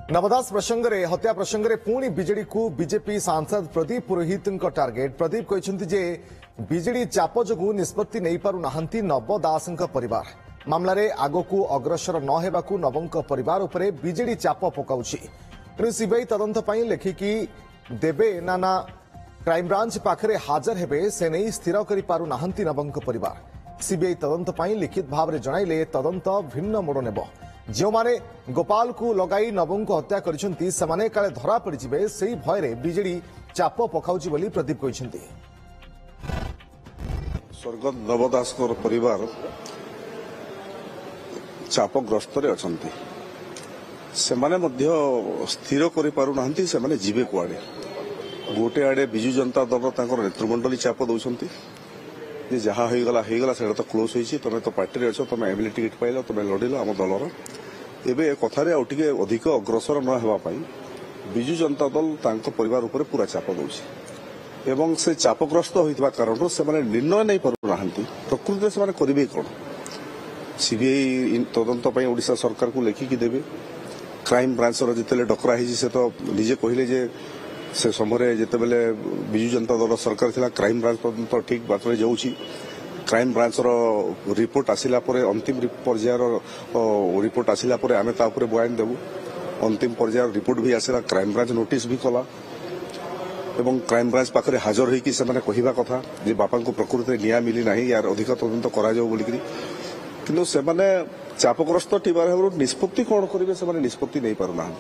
नवदास प्रसंग में हत्या प्रसंग में पुणी बीजेडी को बीजेपी सांसद प्रदीप पुरोहित टार्गेट। प्रदीप कहते जे बीजेडी चाप जो निष्पत्ति नहीं पारु नाहंती नव दास परिवार मामलें आग को अग्रसर न हेबाकु नवंक परिवार उपरे बीजेडी चाप पकाउछि। तेणु सीबीआई तदंत पई लेखिकी देबे ना क्राइमब्रांच पाखरे हाजर हेबे से नहीं स्थिर करि पारु नाहंती नवंक परिवार। सीबीआई तदंत पई लिखित भाव में जणाइले तदंत भिन्न मोड़ नेब। जो माने गोपाल को लगाई नवं को हत्या करिसेंती समाने काले धरा पड़िजिबे सेही भयरे बीजेडी चाप पकाउछि बोली प्रदीप कहिसेंती। स्वर्गत नवदास परिवार चापग्रस्त अछंती सेमाने मध्य स्थिर करि पारु नाहंती सेमाने जीवे कुआडे गोटे आड़े बिजु जनता दल तांकर नेतृमंडली चाप दउछंती जे जहा होइगला सेटा तो क्लोज होइछि तमे तो पार्टी रे अछो तमे एमएलए टिकट पाइलो तमे लडिलो आम दलर एबे कथारे आ टिके अधिक अग्रसर न हेबा पई बिजु जनता दल तांको परिवार ऊपर पूरा चाप दउछि एवं से चापग्रस्त होइतबा कारण से माने निर्णय नै पारु नाहंती प्रकृति से माने करिवे कोन। सीबीआई तदंत पई ओडिशा सरकार को लेखिकी देबे। क्राइम ब्रांच रो जेतेले डकरा हिजी से तो निजे कहिले जे से समय जिते बेले बिजु जनता दल सरकार थिला क्राइम ब्रांच तदंत ठीक बात जाऊँगी। क्राइम ब्रांच रो रिपोर्ट आसिला परे अंतिम पर्यायर रिपोर्ट आसिला परे आमे ता उपरे बयान देबु। अंतिम पर्यायर रिपोर्ट भी आसिला क्राइम ब्रांच नोटिस भी कला एवं क्राइम ब्रांच पाखरे हाजर होइकी से माने कहिबा कथा जे बापा को प्रकृति निया मिली नाही यार अधिक तदंत करा जाऊ बोलिकरी किंतु से माने चापग्रस्त टिबार निष्पत्ति कोन करिवे से माने निष्पत्ति नै पारु ना।